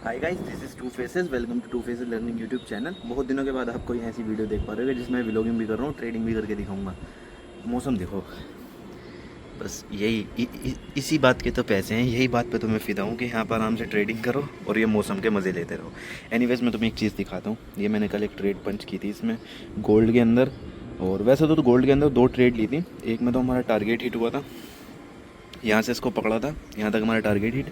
Hi guys, this is two faces. Welcome to two faces learning YouTube channel. बहुत दिनों के बाद आप कोई ऐसी वीडियो देख पा रहे हो जिसमें व्लॉगिंग भी कर रहा हूँ, ट्रेडिंग भी करके दिखाऊंगा। मौसम देखो, बस इसी बात के तो पैसे हैं, यही बात पे तो मैं फ़िदा हूँ कि यहाँ पर आराम से ट्रेडिंग करो और ये मौसम के मज़े लेते रहो। एनीवेज़, मैं तुम्हें एक चीज़ दिखाता हूँ। ये मैंने कल एक ट्रेड पंच की थी इसमें गोल्ड के अंदर, और वैसे तो गोल्ड के अंदर 2 ट्रेड ली थी। एक में तो हमारा टारगेट हिट हुआ था, यहाँ से इसको पकड़ा था, यहाँ तक हमारा टारगेट हिट।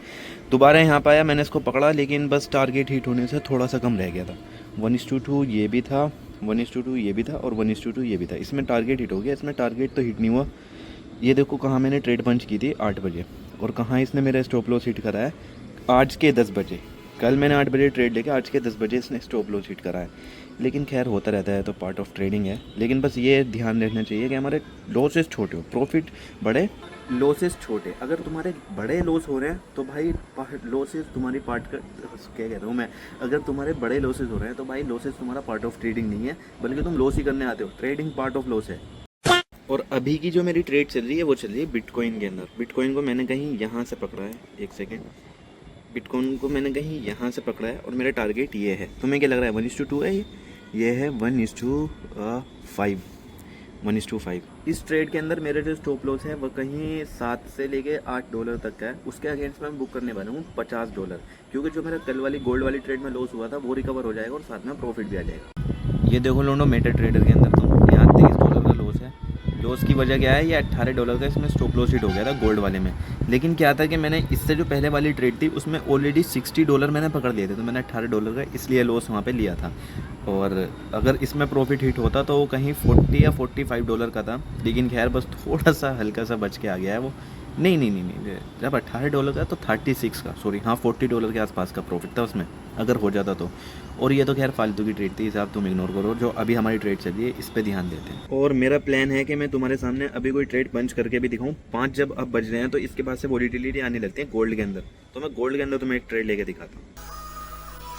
दोबारा यहाँ पे आया, मैंने इसको पकड़ा, लेकिन बस टारगेट हिट होने से थोड़ा सा कम रह गया था। 1:2 ये भी था, 1:2 ये भी था, और 1:2 ये भी था। इसमें टारगेट हिट हो गया, इसमें टारगेट तो हिट नहीं हुआ। ये देखो कहाँ मैंने ट्रेड पंच की थी 8 बजे, और कहाँ इसने मेरा स्टॉप लॉस हिट करा है आज के 10 बजे। कल मैंने 8 बजे ट्रेड लेके आज के 10 बजे इसने स्टॉप लॉस हिट करा है। लेकिन खैर होता रहता है, तो पार्ट ऑफ ट्रेडिंग है। लेकिन बस ये ध्यान रखना चाहिए कि हमारे लॉसेस छोटे हो, प्रॉफिट बड़े, लॉसेस छोटे। अगर तुम्हारे बड़े लॉस हो रहे हैं तो भाई लॉसेस तुम्हारी पार्ट का, क्या कह रहा हूँ मैं, अगर तुम्हारे बड़े लॉसेस हो रहे हैं तो भाई लॉसेस तुम्हारा पार्ट ऑफ ट्रेडिंग नहीं है, बल्कि तुम लॉस ही करने आते हो। ट्रेडिंग पार्ट ऑफ लॉस है। और अभी की जो मेरी ट्रेड चल रही है वो चल रही है बिटकॉइन के अंदर। बिटकॉइन को मैंने कहीं यहाँ से पकड़ा है, एक सेकेंड, बिटकॉइन को मैंने कहीं यहाँ से पकड़ा है और मेरा टारगेट ये है। तुम्हें क्या लग रहा है 1:2 है? ये है 1:5, 1:5। इस ट्रेड के अंदर मेरा जो स्टॉप लॉस है वो कहीं 7 से लेके $8 तक का है। उसके अगेंस्ट में बुक करने वाला हूँ $50, क्योंकि जो मेरा कल वाली गोल्ड वाली ट्रेड में लॉस हुआ था वो रिकवर हो जाएगा और साथ में प्रॉफिट भी आ जाएगा। ये देखो लोनो मेटा ट्रेडर के अंदर तो यहाँ $23 का लॉस है। लॉस की वजह क्या है, ये $18 का इसमें स्टॉप लॉस हिट हो गया था गोल्ड वाले में। लेकिन क्या था कि मैंने इससे जो पहले वाली ट्रेड थी उसमें ऑलरेडी $60 मैंने पकड़ लिए थे, तो मैंने $18 का इसलिए लॉस वहाँ पे लिया था। और अगर इसमें प्रॉफिट हिट होता तो वो कहीं 40 या $45 का था। लेकिन खैर बस थोड़ा सा हल्का सा बच के आ गया है वो। नहीं, जब $18 का तो 36 का, सॉरी हाँ, $40 के आसपास का प्रॉफिट था उसमें, अगर हो जाता तो। और ये तो खैर फालतू की ट्रेड थी, हिसाब तुम इग्नोर करो। जो अभी हमारी ट्रेड चल रही है इस पे ध्यान देते हैं। और मेरा प्लान है कि मैं तुम्हारे सामने अभी कोई ट्रेड पंच करके भी दिखाऊं। 5 जब अब बज रहे हैं तो इसके बाद से वोलेटिलिटी आने लगती है गोल्ड के अंदर, तो मैं गोल्ड के अंदर तुम्हें एक ट्रेड लेके दिखाता हूँ।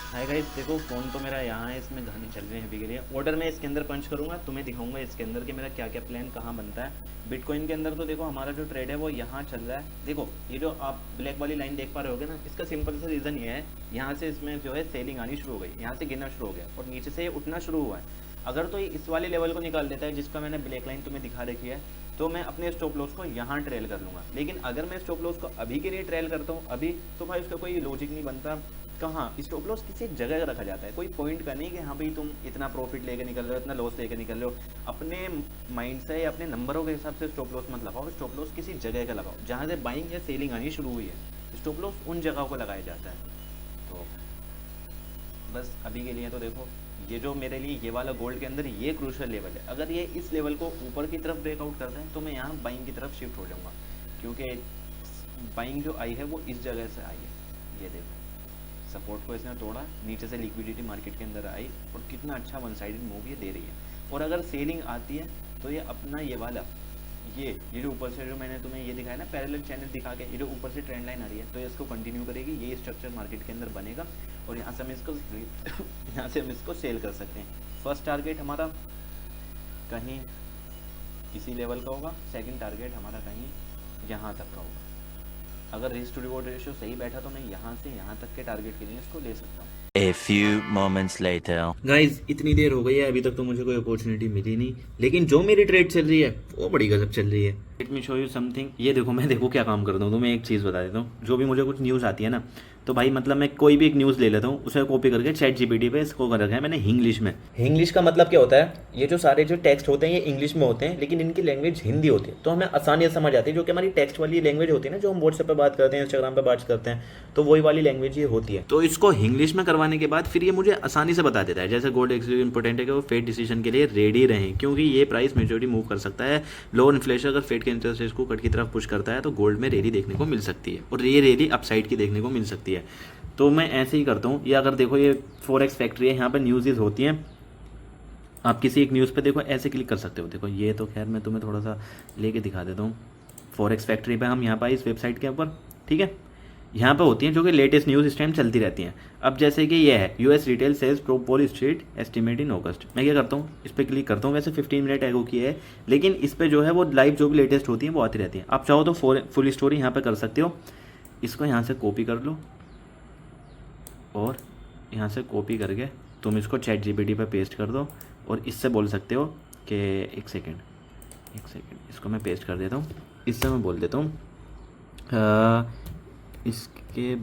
हाय गाइस, देखो फ़ोन तो मेरा यहाँ है, इसमें गाने चल रहे हैं अभी के लिए। ऑर्डर मैं इसके अंदर पंच करूँगा, तुम्हें दिखाऊंगा इसके अंदर कि मेरा क्या क्या प्लान कहाँ बनता है। बिटकॉइन के अंदर तो देखो हमारा जो ट्रेड है वो यहाँ चल रहा है। देखो ये जो आप ब्लैक वाली लाइन देख पा रहे होगे ना, इसका सिंपल सा रीज़न ये है, यहाँ से इसमें जो है सेलिंग आनी शुरू हो गई, यहाँ से गिरना शुरू हो गया और नीचे से ये उठना शुरू हुआ है। अगर तो ये इस वाले लेवल को निकाल देता है जिसका मैंने ब्लैक लाइन तुम्हें दिखा रखी है, तो मैं अपने स्टॉप लॉस को यहाँ ट्रेल कर लूँगा। लेकिन अगर मैं स्टॉप लॉस को अभी के लिए ट्रेल करता हूँ अभी, तो भाई उसका कोई लॉजिक नहीं बनता। कहाँ स्टॉप लॉस किसी जगह रखा जाता है, कोई पॉइंट का नहीं कि हाँ भाई तुम इतना प्रॉफिट लेके निकल रहे हो, इतना लॉस लेके निकल रहे हो। अपने माइंड से या अपने नंबरों के हिसाब से स्टॉप लॉस मत लगाओ। स्टॉप लॉस किसी जगह का लगाओ जहाँ से बाइंग या सेलिंग आनी शुरू हुई है। स्टॉप लॉस उन जगहों को लगाया जाता है। तो बस अभी के लिए तो देखो, ये जो मेरे लिए ये वाला गोल्ड के अंदर ये क्रूशियल लेवल है। अगर ये इस लेवल को ऊपर की तरफ ब्रेकआउट करता है तो मैं यहाँ बाइंग की तरफ शिफ्ट हो जाऊँगा, क्योंकि बाइंग जो आई है वो इस जगह से आई है। ये देखो सपोर्ट को इसने तोड़ा, नीचे से लिक्विडिटी मार्केट के अंदर आई और कितना अच्छा वन साइडेड मूव ये दे रही है। और अगर सेलिंग आती है तो ये अपना ये वाला ये जो ऊपर से जो मैंने तुम्हें ये दिखाया ना पैरेलल चैनल दिखा के, ये जो ऊपर से ट्रेंड लाइन आ रही है, तो ये इसको कंटिन्यू करेगी। ये स्ट्रक्चर मार्केट के अंदर बनेगा और यहाँ से हम इसको यहाँ से हम इसको सेल कर सकते हैं। फर्स्ट टारगेट हमारा कहीं इसी लेवल का होगा, सेकंड टारगेट हमारा कहीं यहाँ तक का होगा। अगर रिस्क टू रिवॉर्ड रेशियो सही बैठा तो मैं यहाँ से यहाँ तक के टारगेट के लिए इसको ले सकता हूँ। A few moments later. Guys, इतनी देर हो गई है, अभी तक तो मुझे कोई अपॉर्चुनिटी मिली नहीं, लेकिन जो मेरी ट्रेड चल रही है वो बड़ी गजब चल रही है। Let me show you something. ये देखो, मैं देखो क्या काम करता हूँ, तो मैं एक चीज़ बता देता हूँ। जो भी मुझे कुछ न्यूज़ आती है ना, तो भाई मतलब मैं कोई भी एक न्यूज़ ले लेता हूँ, उसे कॉपी करके ChatGPT पे इसको कर रखा है मैंने इंग्लिश में। इंग्लिश का मतलब क्या होता है, ये जो सारे जो टेक्स्ट होते हैं ये इंग्लिश में होते हैं, लेकिन इनकी लैंग्वेज हिंदी होती है, तो हमें आसानी से समझ आती है। जो कि हमारी टेक्स्ट वाली लैंग्वेज होती है ना, जो हम व्हाट्सएप पे बात करते हैं, इंस्टाग्राम पे बात करते हैं, तो वही वाली लैंग्वेज ये होती है। तो इसको इंग्लिश में करवाने के बाद फिर ये मुझे आसानी से बता देता है। जैसे गोल्ड एक्सट्रीमली इंपॉर्टेंट है कि वो फेड डिसीजन के लिए रेडी रहें, क्योंकि ये प्राइस मेजॉरिटी मूव कर सकता है। लोअर इन्फ्लेशन अगर फेड के इंटरेस्ट रेट को कट की तरफ पुश करता है तो गोल्ड में रैली देखने को मिल सकती है, और ये रैली अपसाइड की देखने को मिल सकती है। तो मैं ऐसे ही करता हूँ। या अगर देखो ये फॉरेक्स फैक्ट्री है, यहाँ पर न्यूज़ होती हैं, आप किसी एक न्यूज़ पे देखो ऐसे क्लिक कर सकते हो। देखो ये तो खैर मैं तुम्हें थोड़ा सा लेके दिखा देता हूँ। फॉरेक्स फैक्ट्री पे हम यहाँ पर इस वेबसाइट के ऊपर, ठीक है, यहाँ पे होती हैं जो कि लेटेस्ट न्यूज़ इस टाइम चलती रहती हैं। अब जैसे कि ये है US retail sales wall street estimate in August, मैं क्या करता हूँ, इस पर क्लिक करता हूँ। वैसे 15 मिनट एगो की है, लेकिन इस पर जो है वो लाइव जो भी लेटेस्ट होती है वो आती रहती है। आप चाहो तो फुल स्टोरी यहाँ पर कर सकते हो। इसको यहाँ से कॉपी कर लो और यहाँ से कॉपी करके तुम इसको ChatGPT पे पेस्ट कर दो और इससे बोल सकते हो कि एक सेकेंड इसको मैं पेस्ट कर देता हूँ। इससे मैं बोल देता हूँ इसके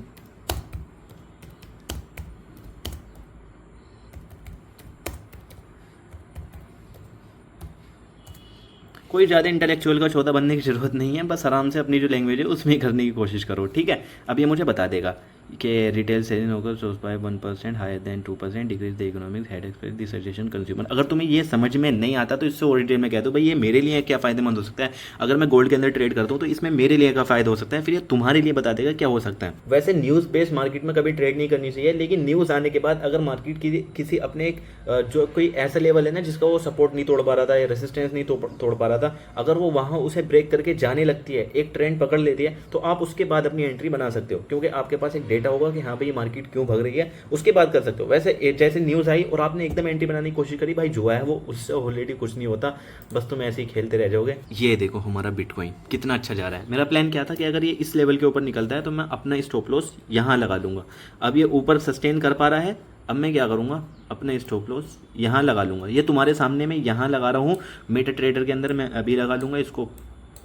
कोई ज़्यादा इंटेलेक्चुअल का छोटा बनने की ज़रूरत नहीं है, बस आराम से अपनी जो लैंग्वेज है उसमें ही करने की कोशिश करो, ठीक है। अब ये मुझे बता देगा कि रिटेल सेलिंग होकर source by 1% higher than 2% decrease the economic head expect the suggestion consumer. अगर तुम्हें ये समझ में नहीं आता तो इससे और डिटेल में कह दो भाई ये मेरे लिए क्या फ़ायदेमंद हो सकता है। अगर मैं गोल्ड के अंदर ट्रेड करता हूँ तो इसमें मेरे लिए क्या फ़ायदा हो सकता है, फिर ये तुम्हारे लिए बता देगा क्या हो सकता है। वैसे न्यूज़ बेस्ड मार्केट में कभी ट्रेड नहीं करनी चाहिए, लेकिन न्यूज़ आने के बाद अगर मार्केट की किसी अपने एक जो कोई ऐसा लेवल है ना जिसका वो सपोर्ट नहीं तोड़ पा रहा था या रेसिस्टेंस नहीं तोड़ पा रहा था, अगर वो वहाँ उसे ब्रेक करके जाने लगती है, एक ट्रेंड पकड़ लेती है, तो आप उसके बाद अपनी एंट्री बना सकते हो, क्योंकि आपके पास एक डेटा होगा कि हाँ भाई मार्केट क्यों भाग रही है, उसके बाद कर सकते हो। वैसे जैसे न्यूज़ आई और आपने एकदम एंट्री बनाने की कोशिश करी, भाई जो है वो उससे ऑलरेडी कुछ नहीं होता, बस तुम ऐसे ही खेलते रह जाओगे। ये देखो हमारा बिटकॉइन कितना अच्छा जा रहा है। मेरा प्लान क्या था कि अगर ये इस लेवल के ऊपर निकलता है तो मैं अपना स्टॉप लॉस यहाँ लगा दूंगा। अब ये ऊपर सस्टेन कर पा रहा है, अब मैं क्या करूँगा, अपना स्टॉप लॉस यहाँ लगा लूँगा। ये तुम्हारे सामने मैं यहाँ लगा रहा हूँ, मेटा ट्रेडर के अंदर मैं अभी लगा लूँगा इसको,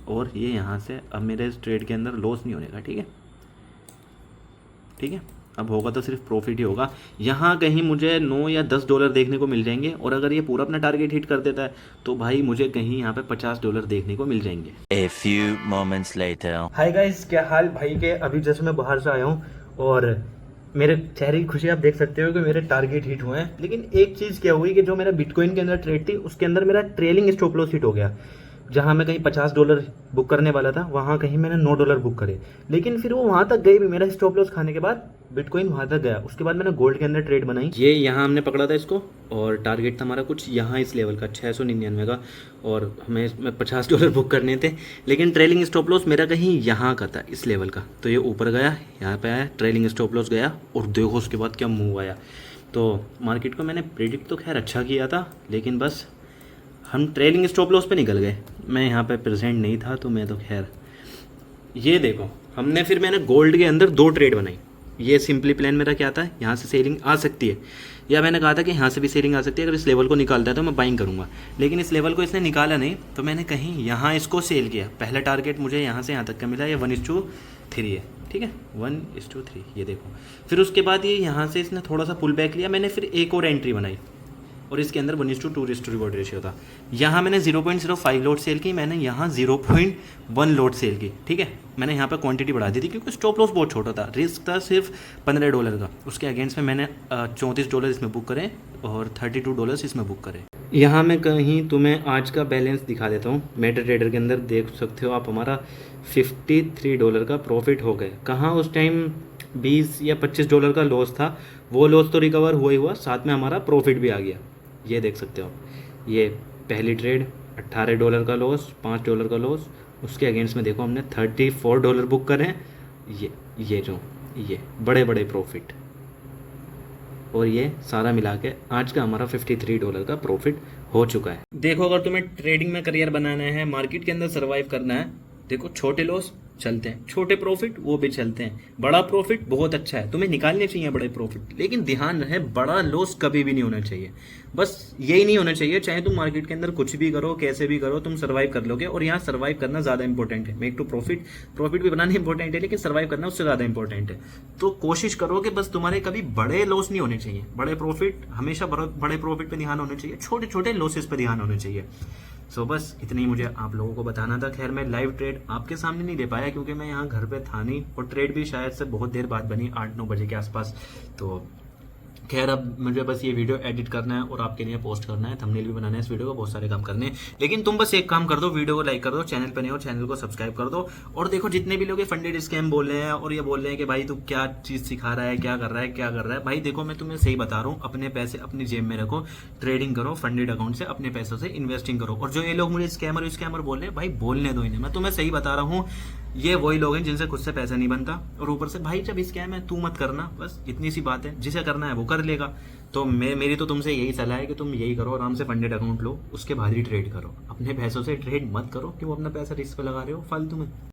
और ये यहाँ से अब मेरे इस ट्रेड के अंदर लॉस नहीं होने का, ठीक है ठीक है। अब होगा तो सिर्फ प्रॉफिट ही होगा। यहाँ कहीं मुझे 9 या 10 डॉलर देखने को मिल जाएंगे, और अगर ये पूरा अपना टारगेट हिट कर देता है तो भाई मुझे कहीं यहाँ पे 50 डॉलर देखने को मिल जाएंगे। A few moments later. Hi guys, क्या हाल भाई के। अभी जैसे मैं बाहर से आया हूँ और मेरे चेहरे की खुशी आप देख सकते हो कि मेरे टारगेट हिट हुए हैं। लेकिन एक चीज़ क्या हुई कि जो मेरा बिटकॉइन के अंदर ट्रेड थी उसके अंदर मेरा ट्रेलिंग स्टॉप लॉस हिट हो गया। जहाँ मैं कहीं 50 डॉलर बुक करने वाला था वहाँ कहीं मैंने 9 डॉलर बुक करे, लेकिन फिर वो वहाँ तक गई भी, मेरा स्टॉप लॉस खाने के बाद बिटकॉइन वहाँ तक गया। उसके बाद मैंने गोल्ड के अंदर ट्रेड बनाई। ये यहाँ हमने पकड़ा था इसको, और टारगेट था हमारा कुछ यहाँ इस लेवल का 699 का, और हमें इसमें 50 डॉलर बुक करने थे, लेकिन ट्रेलिंग स्टॉप लॉस मेरा कहीं यहाँ का था इस लेवल का। तो ये ऊपर गया, यहाँ पे आया, ट्रेलिंग स्टॉप लॉस गया, और देखो उसके बाद क्या मूव आया। तो मार्केट को मैंने प्रेडिक्ट तो खैर अच्छा किया था, लेकिन बस हम ट्रेलिंग स्टॉप लॉस पे निकल गए। मैं यहाँ पे प्रेजेंट नहीं था तो मैं तो खैर, ये देखो हमने फिर मैंने गोल्ड के अंदर 2 ट्रेड बनाई। ये सिंपली प्लान मेरा क्या था, यहाँ से सेलिंग आ सकती है, या मैंने कहा था कि यहाँ से भी सेलिंग आ सकती है, अगर इस लेवल को निकालता है तो मैं बाइंग करूँगा। लेकिन इस लेवल को इसने निकाला नहीं, तो मैंने कहीं यहाँ इसको सेल किया। पहला टारगेट मुझे यहाँ से यहाँ तक का मिला, ये 1:3 है, ठीक है 1:3, ये देखो। फिर उसके बाद ये यहाँ से इसने थोड़ा सा पुल बैक लिया, मैंने फिर एक और एंट्री बनाई, और इसके अंदर 1:2 रिस्क रिवॉर्ड रेशियो था। यहाँ मैंने 0.05 लोड सेल की, मैंने यहाँ 0.1 लोड सेल की, ठीक है। मैंने यहाँ पे क्वांटिटी बढ़ा दी थी क्योंकि स्टॉप लॉस बहुत छोटा था, रिस्क था सिर्फ 15 डॉलर का। उसके अगेंस्ट में मैंने 34 डॉलर इसमें बुक करें और 32 डॉलर इसमें बुक करें। यहाँ मैं कहीं तुम्हें आज का बैलेंस दिखा देता हूँ। मेटा ट्रेडर के अंदर देख सकते हो आप, हमारा 53 डॉलर का प्रॉफिट हो गए। कहाँ उस टाइम 20 या 25 डॉलर का लॉस था, वो लॉस तो रिकवर हुआ ही हुआ, साथ में हमारा प्रॉफिट भी आ गया। ये देख सकते हो आप, ये पहली ट्रेड 18 डॉलर का लॉस, 5 डॉलर का लॉस। उसके अगेंस्ट में देखो हमने 34 डॉलर बुक करे हैं। ये बड़े बड़े प्रॉफिट, और ये सारा मिला के आज का हमारा 53 डॉलर का प्रॉफिट हो चुका है। देखो अगर तुम्हें ट्रेडिंग में करियर बनाना है, मार्केट के अंदर सर्वाइव करना है, देखो छोटे लॉस चलते हैं, छोटे प्रॉफिट वो भी चलते हैं, बड़ा प्रॉफिट बहुत अच्छा है, तुम्हें निकालने चाहिए बड़े प्रॉफिट, लेकिन ध्यान रहे बड़ा लॉस कभी भी नहीं होना चाहिए। बस यही नहीं होना चाहिए, चाहे तुम मार्केट के अंदर कुछ भी करो, कैसे भी करो, तुम सर्वाइव कर लोगे। और यहाँ सर्वाइव करना ज़्यादा इंपॉर्टेंट है। मेक टू प्रॉफिट भी बनाना इंपॉर्टेंट है, लेकिन सर्वाइव करना उससे ज़्यादा इंपॉर्टेंट है। तो कोशिश करो कि बस तुम्हारे कभी बड़े लॉस नहीं होने चाहिए। बड़े प्रॉफिट हमेशा बड़े प्रॉफिट पर ध्यान होना चाहिए, छोटे छोटे लॉसेस पर ध्यान होना चाहिए। सो बस इतना ही मुझे आप लोगों को बताना था। खैर मैं लाइव ट्रेड आपके सामने नहीं दे पाया क्योंकि मैं यहाँ घर पे था नहीं, और ट्रेड भी शायद से बहुत देर बाद बनी, 8-9 बजे के आसपास। तो खैर अब मुझे बस ये वीडियो एडिट करना है और आपके लिए पोस्ट करना है, थंबनेल भी बनाना है इस वीडियो को, बहुत सारे काम करने हैं। लेकिन तुम बस एक काम कर दो, वीडियो को लाइक कर दो, चैनल पर नहीं हो चैनल को सब्सक्राइब कर दो। और देखो जितने भी लोग फंडेड स्कैम बोल रहे हैं और ये बोल रहे हैं कि भाई तू क्या चीज़ सिखा रहा है, क्या कर रहा है, भाई देखो मैं तुम्हें सही बता रहा हूँ, अपने पैसे अपनी जेब में रखो, ट्रेडिंग करो, फंडेड अकाउंट से अपने पैसों से इन्वेस्टिंग करो। और जो ये लोग मुझे स्कैमर बोल रहे हैं, भाई बोलने दो इन्हें, मैं तुम्हें सही बता रहा हूँ, ये वही लोग हैं जिनसे खुद से पैसा नहीं बनता। और ऊपर से भाई जब स्कैम है तू मत करना, बस इतनी सी बात है, जिसे करना है वो कर लेगा। तो मेरी तो तुमसे यही सलाह है कि तुम यही करो, आराम से फंडेड अकाउंट लो, उसके बाद ही ट्रेड करो, अपने पैसों से ट्रेड मत करो कि वो अपना पैसा रिस्क पे लगा रहे हो फालतू में।